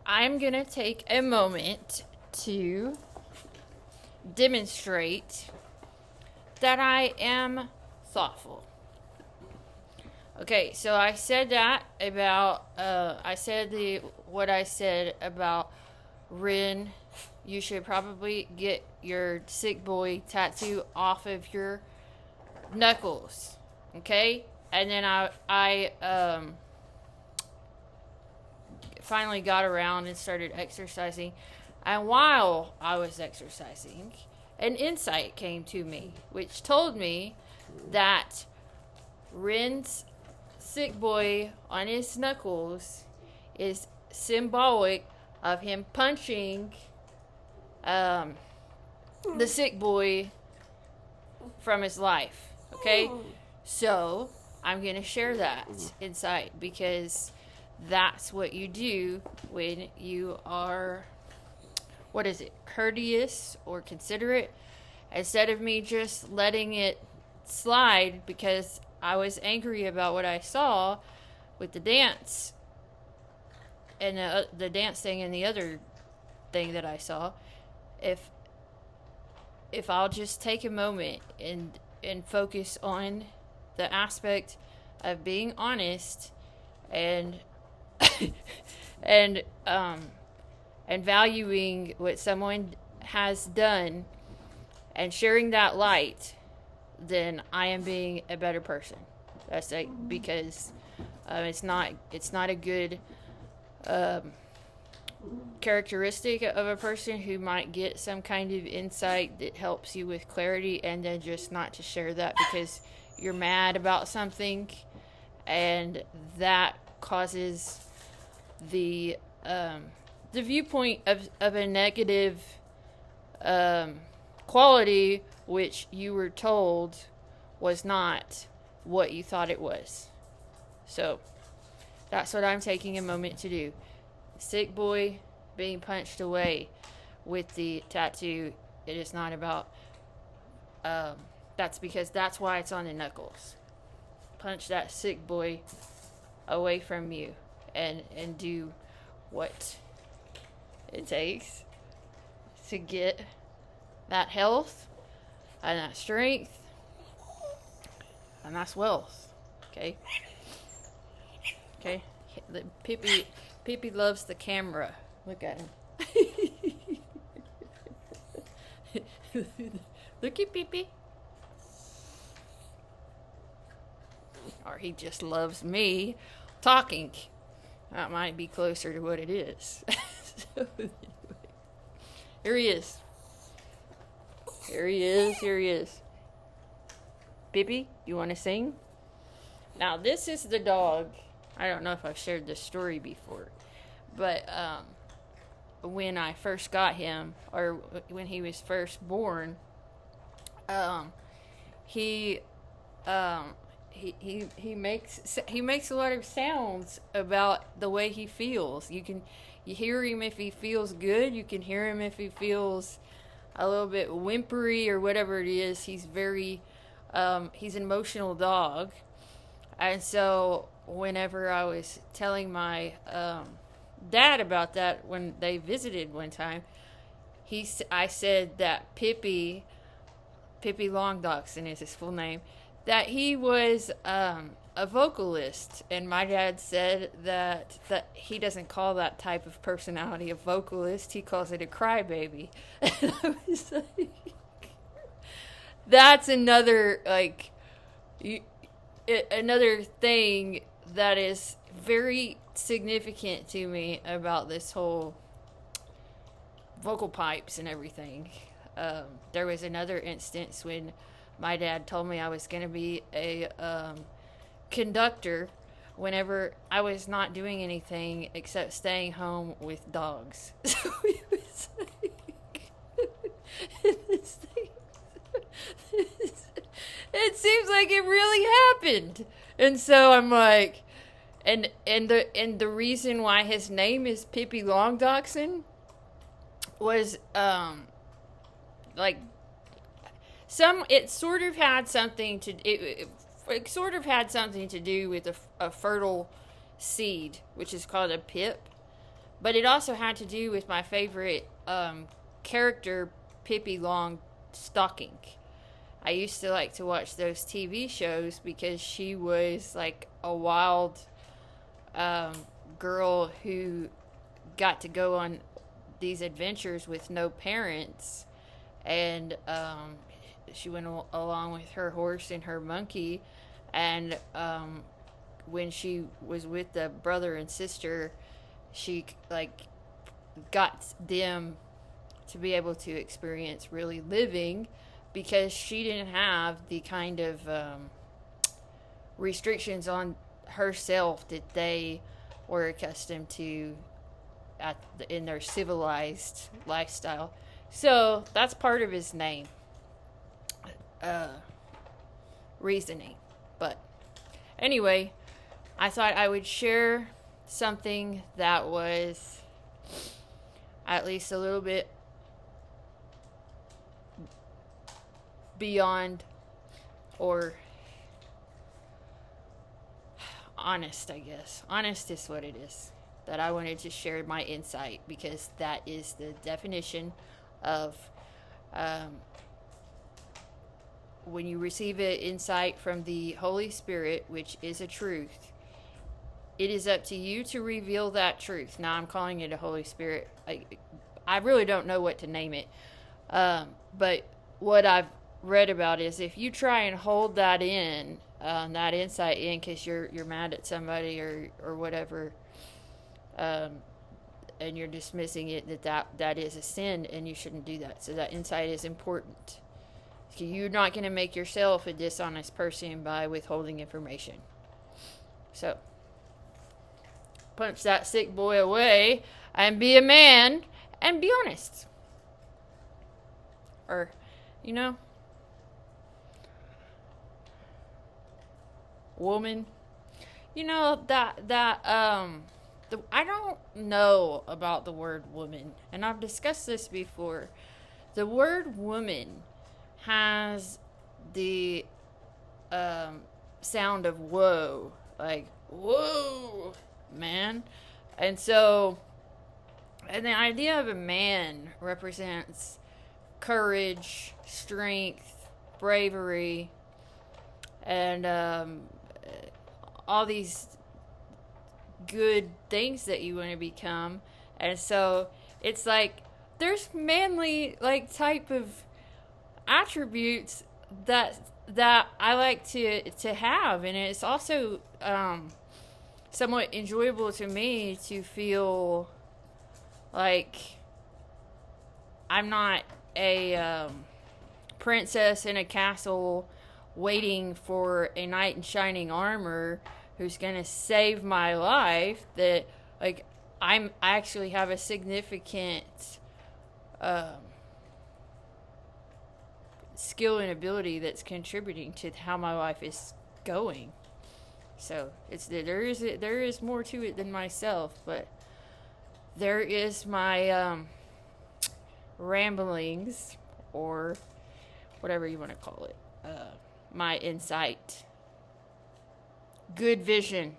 I'm going to take a moment to demonstrate that I am thoughtful. Okay, so I said that about, what I said about Rin. You should probably get your sick boy tattoo off of your knuckles. Okay? And then I finally got around and started exercising. And while I was exercising, an insight came to me, which told me that Rin's sick boy on his knuckles is symbolic of him punching the sick boy from his life. Okay? So, I'm going to share that insight because that's what you do when you are, courteous or considerate. Instead of me just letting it slide because I was angry about what I saw with the dance and the dance thing and the other thing that I saw. If I'll just take a moment and focus on the aspect of being honest and and valuing what someone has done and sharing that light, then I am being a better person. That's like, because it's not a good characteristic of a person who might get some kind of insight that helps you with clarity and then just not to share that because you're mad about something, and that causes the viewpoint of a negative quality which you were told was not what you thought it was. So that's what I'm taking a moment to do. Sick boy being punched away with the tattoo. It is not about that's because that's why it's on the knuckles. Punch that sick boy away from you and do what it takes to get that health and that strength, and that's wealth. Okay? Okay? The Pippi loves the camera. Look at him. Looky, Pippi. Or he just loves me talking. That might be closer to what it is. So, anyway. Here he is. Here he is. Pippi, you want to sing? Now, this is the dog. I don't know if I've shared this story before. But when I first got him, or when he was first born, he makes a lot of sounds about the way he feels. You hear him if he feels good. You can hear him if he feels a little bit whimpery or whatever it is. He's he's an emotional dog. And so whenever I was telling my dad about that when they visited one time, I said that Pippi Longdachsen is his full name, that he was a vocalist, and my dad said that he doesn't call that type of personality a vocalist, he calls it a crybaby. And I was like, that's another another thing that is very significant to me about this whole vocal pipes and everything. There was another instance when my dad told me I was going to be a conductor whenever I was not doing anything except staying home with dogs. So he was like, it seems like it really happened. And so I'm like, and the reason why his name is Pippi Longdachsen was it sort of had something to do with a fertile seed, which is called a pip. But it also had to do with my favorite character, Pippi Longstocking. I used to like to watch those TV shows because she was like a wild girl who got to go on these adventures with no parents, and she went along with her horse and her monkey, and when she was with the brother and sister, she like got them to be able to experience really living, because she didn't have the kind of restrictions on herself that they were accustomed to in their civilized lifestyle. So that's part of his name, reasoning. But anyway, I thought I would share something that was at least a little bit beyond or honest, I guess. Honest is what it is. That I wanted to share my insight, because that is the definition of when you receive an insight from the Holy Spirit, which is a truth. It is up to you to reveal that truth. Now, I'm calling it a Holy Spirit. I really don't know what to name it. But what I've read about is if you try and hold that in, that insight in, because you're mad at somebody or whatever, and you're dismissing it, that is a sin, and you shouldn't do that. So that insight is important. So you're not going to make yourself a dishonest person by withholding information. So punch that sick boy away and be a man and be honest. Or, woman. I don't know about the word woman, and I've discussed this before. The word woman has the sound of whoa, like whoa, man. And the idea of a man represents courage, strength, bravery, and all these good things that you want to become. And so it's like there's manly like type of attributes that I like to have, and it's also somewhat enjoyable to me to feel like I'm not a princess in a castle waiting for a knight in shining armor who's gonna save my life. That like I actually have a significant skill and ability that's contributing to how my life is going. So there is more to it than myself, but there is my ramblings, or whatever you want to call it, my insight. Good vision.